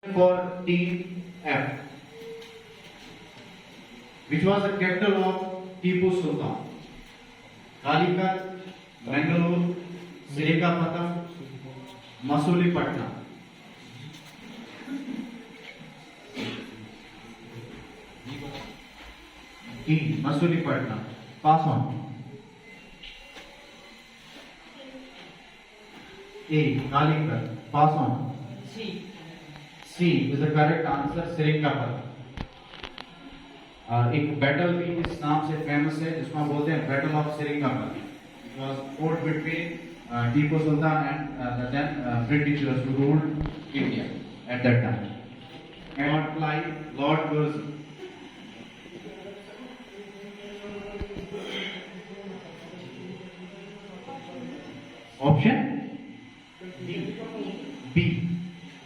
For Team F, which was the capital of Tipu Sultan. Calicut, Bangalore, Srikapatam, Masulipatam. E. Masulipatam. Pass on. A. Calicut. Pass on. C is the correct answer. Srikapatam. एक battle भी इस नाम से famous है जिसमें बोलते हैं battle of Seringapatam. It was fought between Tipu Sultan and the then Britishers who ruled India at that time. And apply Lord Curzon. Option B.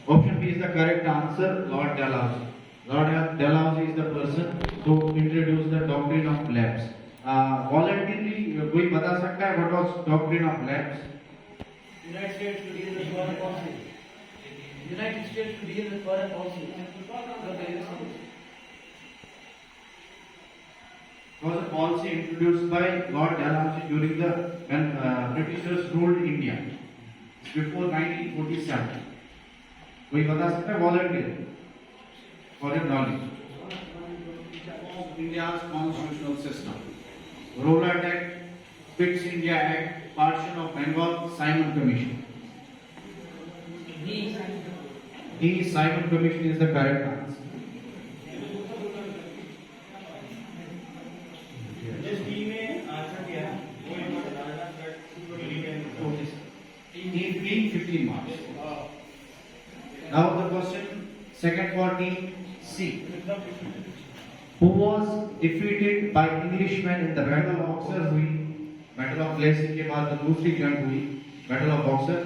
Option B is the correct answer. Lord Dalhousie. Lord Dalhousie is the person who introduced the doctrine of lapse. Voluntarily, कोई बता सकता है what was doctrine of lapse? United States to deal with foreign policy. United States to deal with foreign policy. It was a policy introduced by Lord Dalhousie during the when Britishers ruled India before 1947. कोई बता सकता है voluntarily? For your knowledge, India's constitutional system, Rowlatt Act, Pitt's India Act, Partition of Bengal, Simon Commission. D. Simon Commission is the correct answer. Team B 15 marks. Now the question, second for Team C. Who was defeated by Englishmen in the Battle of Boxer हुई? Battle of Plassey के बाद जो दूसरी जंग हुई, Battle of Boxer,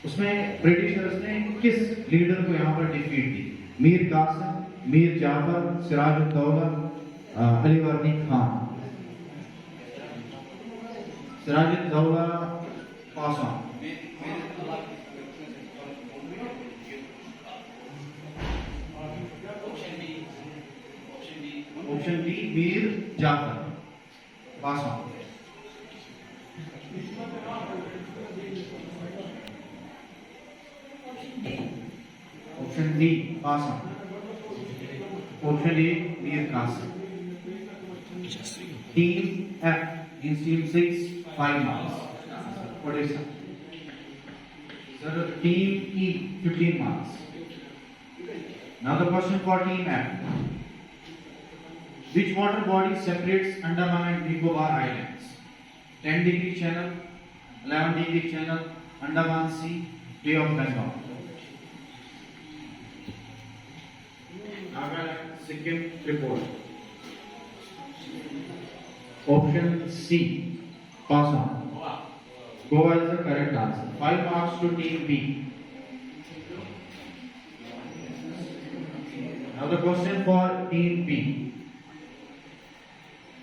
उसमें Britishers ने किस लीडर को यहाँ पर डिफीट दी? Mir Kasim, Mir Jafar, Sirajuddaula, Alivardi Khan. Sirajuddaula pass on. Option B, Mir Jafar. Pass on. Option D, pass on. Option A, Mir Qasim. Team F in Team 6, 5 marks. What is that? Sir, Team E, 15 marks. Now the question for Team F. Which water body separates Andaman and Nicobar Islands? 10 degree channel, 11 degree channel, Andaman Sea, Bay of Bengal. Nagaland, Sikkim, report. Option C, pass on. Goa is the correct answer. 5 marks to Team B. Now the question for Team B.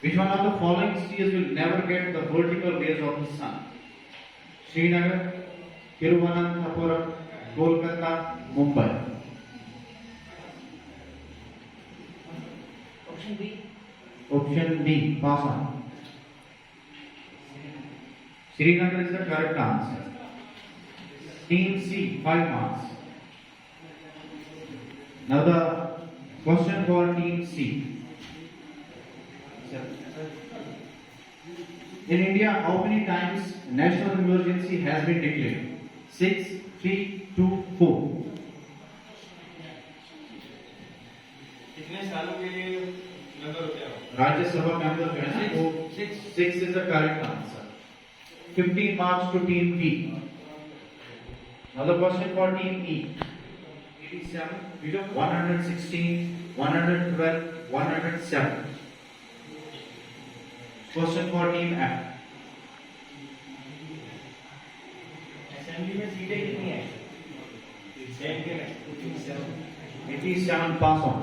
Which one of the following cities will never get the vertical rays of the sun? Srinagar, Thiruvananthapuram, Kolkata, Mumbai. Option B. Option B, pass on. Srinagar is the correct answer. Team C, 5 marks. Now the question for Team C. In India, how many times national emergency has been declared? 6, 3, 2, 4. कितने सालों के लिए नगर होते हैं? Rajya Sabha member जो है ना वो 6 is the correct answer. 15 marks to Team B. Now the question for Team E. 87, 116, 112, 107. Question for Team F. Assembly में सीटें कितनी हैं? 87, pass on.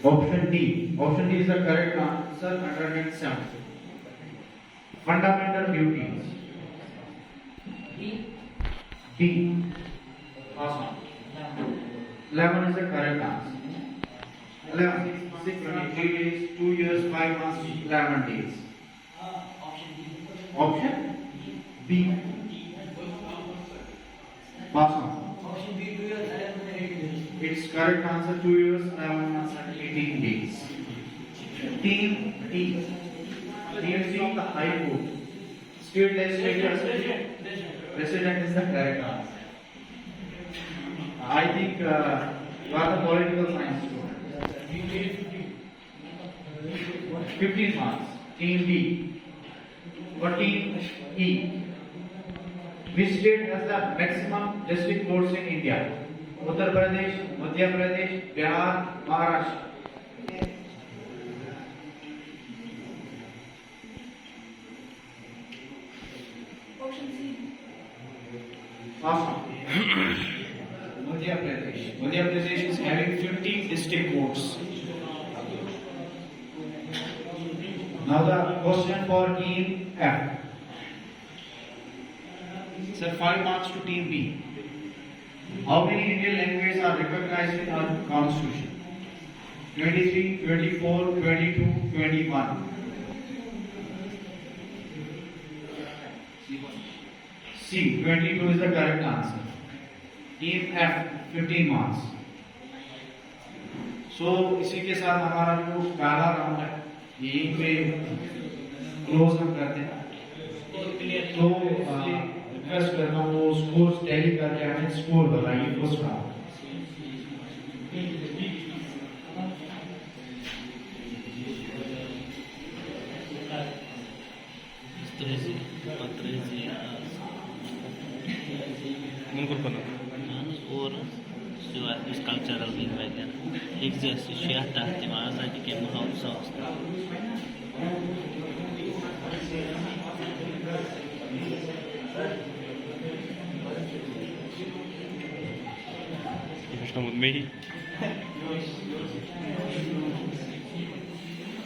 Option D. Option D is the correct answer. 107. Fundamental duties. D. 11 is the correct answer. 11, 623 days, 2 years, 5 months, 11 days. Option B. Pass on. Option B, 2 years, 11 and 8 days. Its correct answer 2 years, 11 months, and 18 days. Team D. Team C, the High Court. State legislature. President is the correct answer. I think you are the political science student. 15 marks. Team B. For team E. Which state has the maximum district courts in India? Uttar Pradesh, Madhya Pradesh, Bihar, Maharashtra. Option C. Awesome. Madhya Pradesh. Madhya Pradesh is having 50 district courts. Now the question for team F. Sir, 5 marks to team B. How many Indian languages are recognized in our constitution? 23, 24, 22, 21. C. 22 is the correct answer. Team F 15 marks. So इसी के साथ हमारा जो पहला round है यहीं पे close हम करते हैं. तो रिक्वेस्ट करता हूँ वो स्कोर टैली करके हमें स्कोर बताइए फर्स्ट राउंड. कल्चरल दिन वगैरह एक जैसे शहर आजादी के महोत्सव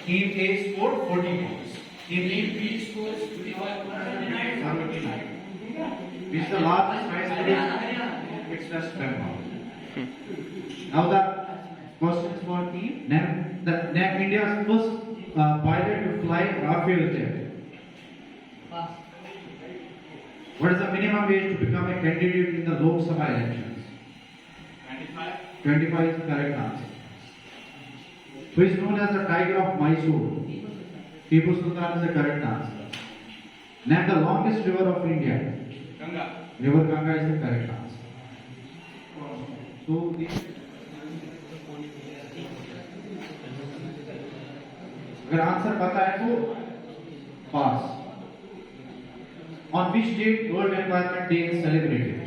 Team A scored 40 points. Team B scores 25. 79. Which is the largest prize for its first member. Now the questions for team. Name India's first pilot to fly Rafale jet. Pass. What is the minimum age to become a candidate in the Lok Sabha elections? 25. 25 is the correct answer. Who is known as the Tiger of Mysore? Tipu Sultan is the correct answer. Name the longest river of India. Ganga. River Ganga is the correct answer. So these अगर answer पता है तो पास. On which date World Environment Day is celebrated?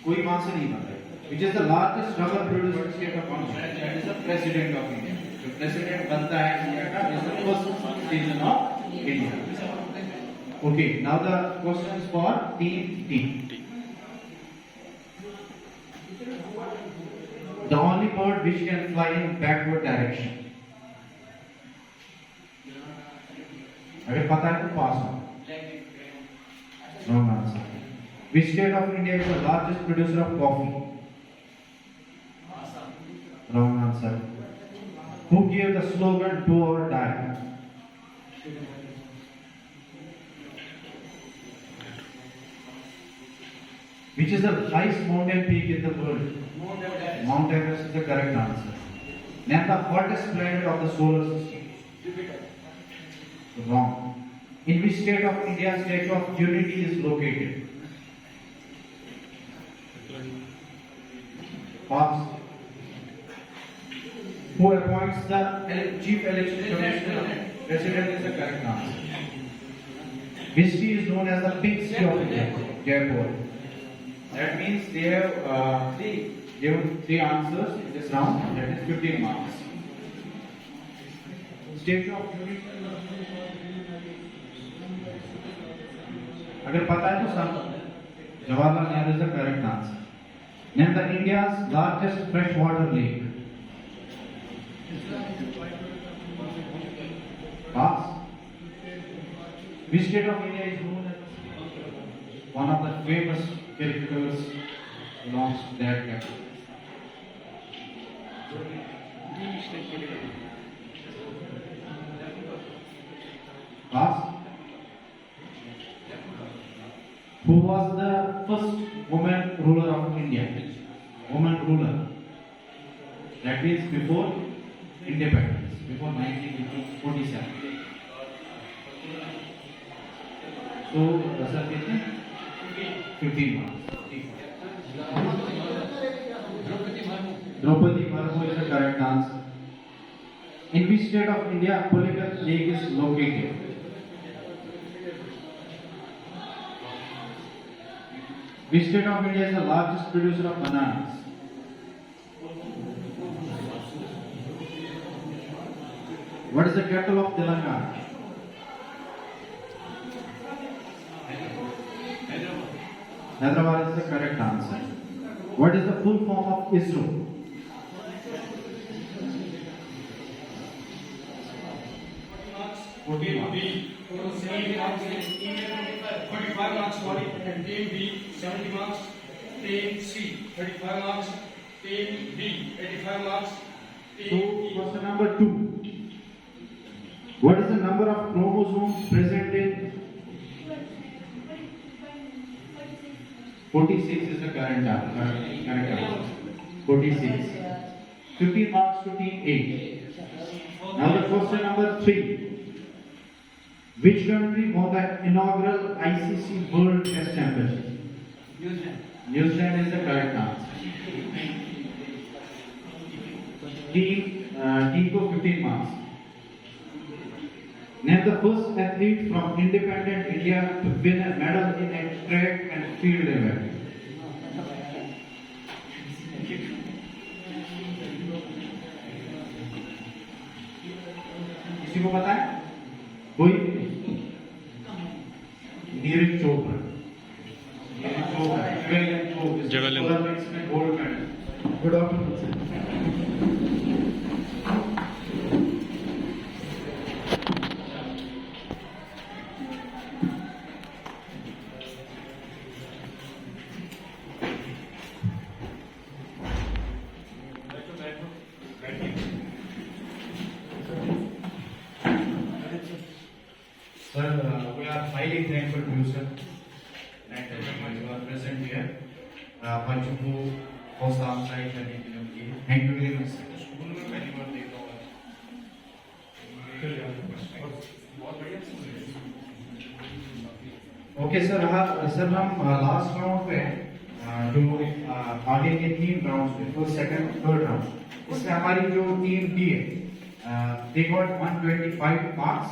कोई answer नहीं पता है. Which is the largest rubber producer state of India? That is the President of India. जो President बनता है इंडिया का is the first citizen of India. Okay, now the questions for team D. The only bird which can fly in backward direction. अगर पता है तो पास हो. Wrong answer. Which state of India is the largest producer of coffee? Wrong answer. Who gave the slogan "Do or Die"? Which is the highest mountain peak in the world? Mount Everest is the correct answer. Name the hottest planet of the solar system. Jupiter. Wrong. In which state of India Statue of Unity is located? Pass. Who appoints the chief election commissioner? President is the correct answer. Which city is known as the pink city of India? Jaipur. That means they have three answers in this round. That is 15 marks. Statue of Unity. अगर पता है तो सब. Jawaharlal Nehru is the correct answer. Name the India's largest freshwater lake. Pass. Which state of India is known as one of the famous characters belongs to that category. Class? Who was the first woman ruler of India? Woman ruler. That is before independence, before 1947. So, sir, कितने? 15 marks. Draupadi Murmu is the correct answer. In which state of India Pulicat Lake is located? Which state of India is the largest producer of bananas? What is the capital of Telangana? Hyderabad is the correct answer. What is the full form of ISRO? Team B, 70 marks. 45 marks. Team B, 70 marks. Team C, 35 marks. Team D, 85 marks. So, question number 2. What is the number of chromosomes present in 46 is the correct answer. 46. 50 marks to team A. Now the question number 3. Which country won the inaugural ICC World Test Championship? New Zealand is the correct answer. Team को 15 marks. Name the first athlete from independent India to win a medal in a track and field event. किसी को पता है? कोई? Neeraj Chopra. Javelin. Olympics में gold medal. Good afternoon, sir. Sir, we are highly thankful to you, sir, that you are present here. बच्चों को हौसला अफजाई करने के लिए thank you very much. School में पहली बार देख रहा हूँ। ओके सर, सर हम लास्ट राउंड पे जो आगे के 3 राउंड में फर्स्ट सेकंड थर्ड राउंड इसमें हमारी जो टीम बी है दे गॉट 125 मार्क्स।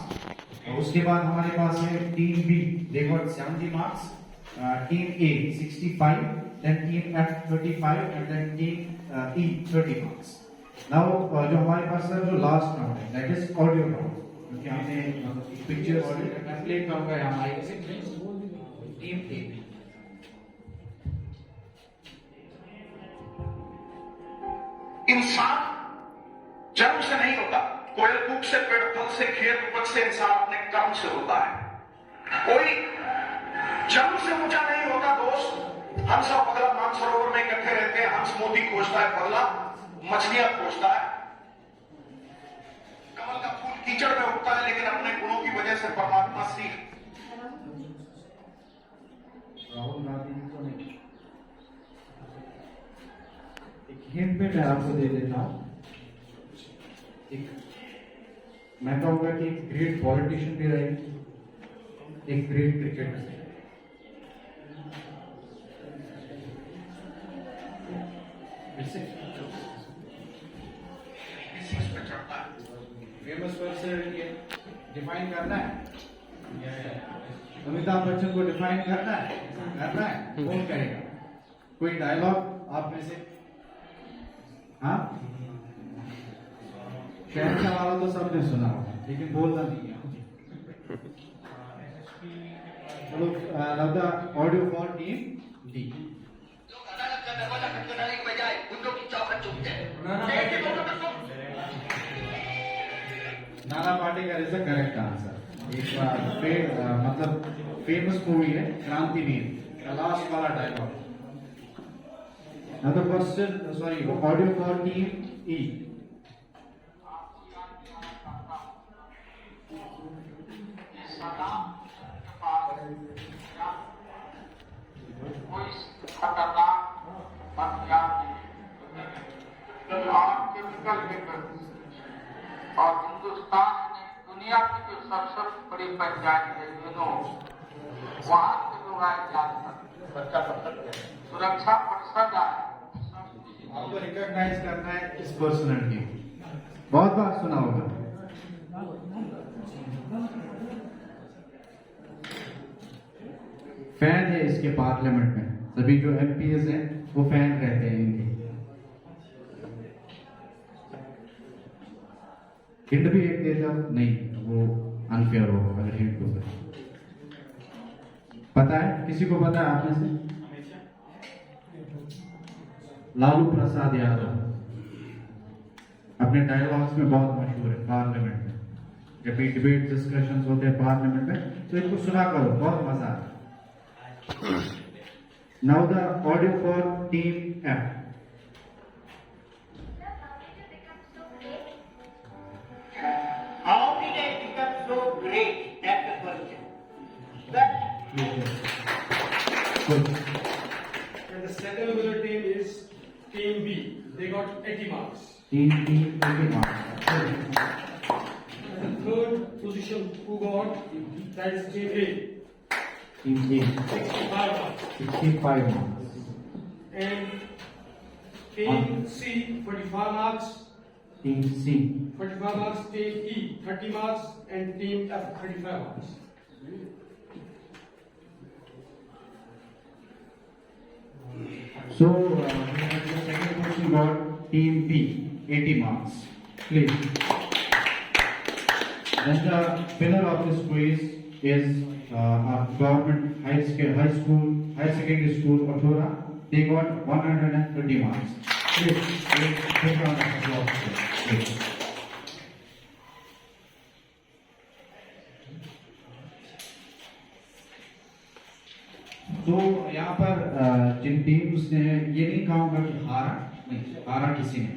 उसके बाद हमारे पास है team B they got 70 marks, team A 65, then team F 35 and then team E 30 marks. Now जो हमारे पास सर जो लास्ट राउंड है that is audio round, क्योंकि हमने पिक्चर्स मैं प्ले करूंगा यहाँ माइक से टीम ए। इंसान जन्म से नहीं होता, कोयल कूक से, पेड़ फल से, खेत उपज से, इंसान अपने कर्म से होता है। कोई जन्म से ऊंचा नहीं होता दोस्त। हम सब बगला मानसरोवर में इकट्ठे रहते हैं। हंस मोती खोजता है, बगला मछलियां खोजता है। कमल का फूल कीचड़ में उगता है, लेकिन अपने गुणों की वजह से परमात्मा सीख। राहुल गांधी जी को नहीं, एक हिंट पे मैं आपको दे देता हूँ। मैं कहूँगा कि एक ग्रेट पॉलिटिशियन भी रहे, एक great cricketer. Famous person define करना है, अमिताभ बच्चन को डिफाइन करना है, कौन करेगा? कोई डायलॉग आप में से? हाँ, शहनशाह वाला तो सबने सुना होगा, लेकिन बोलना नहीं है। चलो, love the audio for team D. Nana Patekar is the correct answer. एक मतलब फेमस मूवी है क्रांतिवीर, लास्ट वाला dialogue. Now the question, sorry, audio for team E. कोई खतरनाक हथियार नहीं और केमिकल वेपन और हिंदुस्तान ने दुनिया की जो सबसे बड़ी पंचायत है वहां के लोग आए जाकर सुरक्षा परिषद आए. आपको रिकॉग्नाइज करना है इस पर्सनालिटी. बहुत बार सुना होगा. फैन है इसके पार्लियामेंट में. सभी जो एमपीएस हैं वो फैन रहते हैं इनके. हिंट भी एक देता नहीं, वो अनफेयर होगा अगर हिंट को. पता है किसी को? पता है आप में से? लालू प्रसाद यादव अपने डायलॉग्स में बहुत मशहूर है पार्लियामेंट में. जब भी डिबेट डिस्कशंस होते हैं पार्लियामेंट में तो इनको सुना करो, बहुत मजा आता है. Now the audio for team F. How did I become so great? That's the question. That Good. And the second winner team is Team B. They got 80 marks. Team 80 marks. And the third position who got, that is Team A, Team A 65 marks. 65 marks. And Team C, 45 marks. Team C 45 marks, Team E, 30 marks, and Team F, 35 marks. So, the second person got Team B, 80 marks. Please. And the winner of this quiz is our government high secondary school, Othora. They got 130 marks. Please, take round of applause. Please. तो यहाँ पर जिन teams ने, ये नहीं कहूँगा कि हारा किसी ने,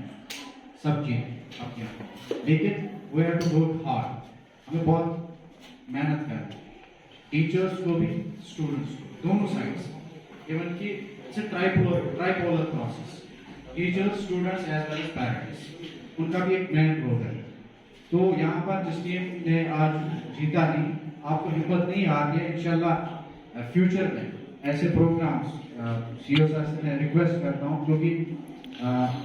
सब जीते अपने आप. लेकिन we have to work hard. हमें बहुत मेहनत करनी है, टीचर्स को भी स्टूडेंट्स को, दोनों साइड्स. इवन कि it's a tripolar process. Teachers, students as well as parents, उनका भी एक मेन रोल है. तो यहाँ पर जिस टीम ने आज जीता नहीं, आपको हिम्मत नहीं हारनी है. इंशाल्लाह फ्यूचर में ऐसे प्रोग्राम्स सीओ सर से मैं रिक्वेस्ट करता हूँ, क्योंकि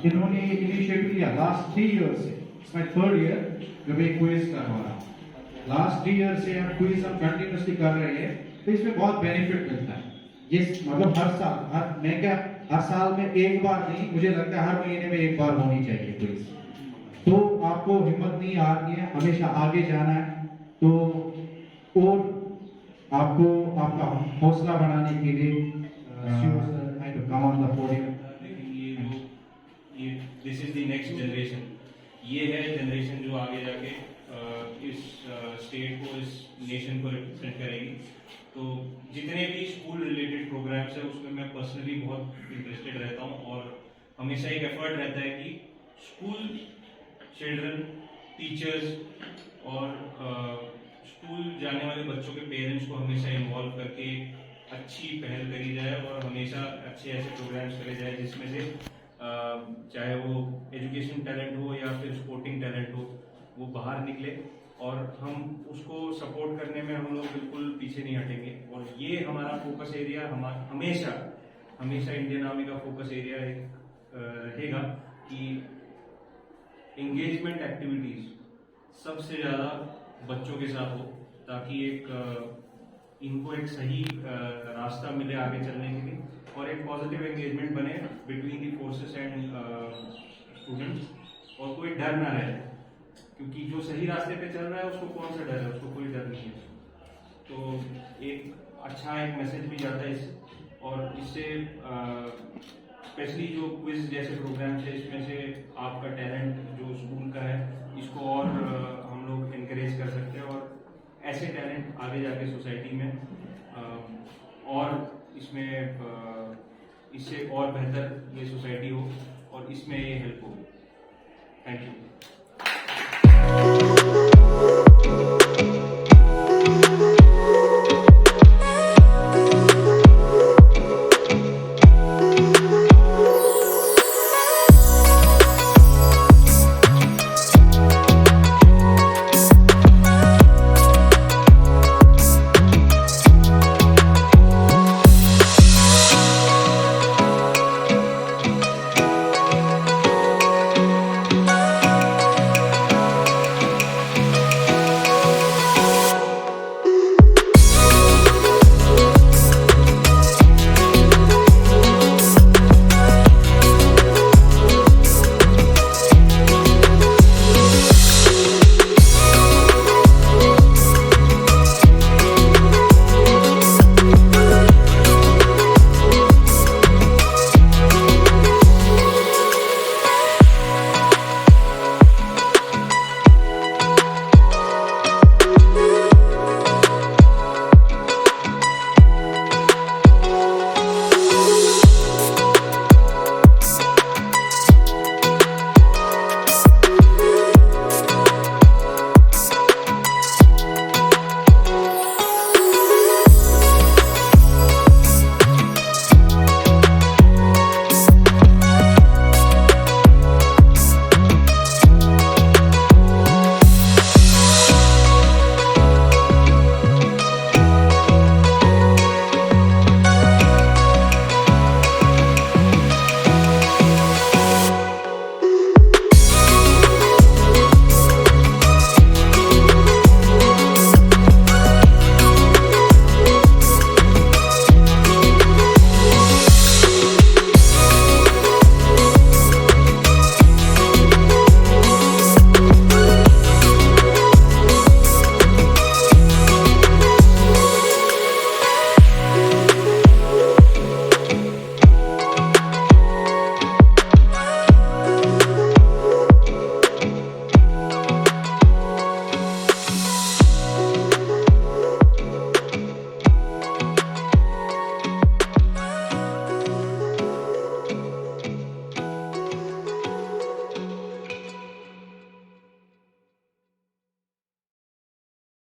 इन्होंने इनिशिएटिव लिया लास्ट 3 ईयर से. इट्स माय 3rd ईयर जो मैं क्विज करवा रहा हूँ. लास्ट 3 ईयर से हम क्विज हम कंटिन्यूसली कर रहे हैं, तो इसमें बहुत बेनिफिट मिलता है. ये मतलब हर साल में एक बार नहीं, मुझे लगता है हर महीने में एक बार होनी चाहिए क्विज. तो आपको हिम्मत नहीं हारनी है, हमेशा आगे जाना है. तो और आपको आपका हौसला बढ़ाने के लिए come on the podium. This is the next generation. ये है जनरेशन जो आगे जाके इस स्टेट को, इस नेशन को रिप्रेजेंट करेगी. तो जितने भी स्कूल रिलेटेड प्रोग्राम्स है उसमें मैं पर्सनली बहुत इंटरेस्टेड रहता हूँ, और हमेशा एक एफर्ट रहता है कि स्कूल चिल्ड्रन, टीचर्स और स्कूल जाने वाले बच्चों के पेरेंट्स को हमेशा इन्वॉल्व करके अच्छी पहल करी जाए, और हमेशा अच्छे ऐसे प्रोग्राम्स करे जाए जिसमें से चाहे वो एजुकेशन टैलेंट हो या फिर स्पोर्टिंग टैलेंट हो, वो बाहर निकले. और हम उसको सपोर्ट करने में हम लोग बिल्कुल पीछे नहीं हटेंगे. और ये हमारा फोकस एरिया हमेशा इंडियन आर्मी का फोकस एरिया रहेगा कि एंगेजमेंट एक्टिविटीज सबसे ज़्यादा बच्चों के साथ हो, ताकि इनको एक सही रास्ता मिले आगे चलने के लिए, और एक पॉजिटिव एंगेजमेंट बने between the forces and students, और कोई डर ना रहे. क्योंकि जो सही रास्ते पे चल रहा है उसको कौन सा डर है, उसको कोई डर नहीं है. तो एक अच्छा एक मैसेज भी जाता है इससे, और इससे स्पेशली जो क्विज जैसे प्रोग्राम्स है, इसमें से आपका टैलेंट जो स्कूल का है इसको और हम लोग इनकरेज कर सकते हैं, और ऐसे टैलेंट आगे जाके सोसाइटी में और इसमें इससे और बेहतर ये सोसाइटी हो और इसमें ये हेल्प हो। Thank you.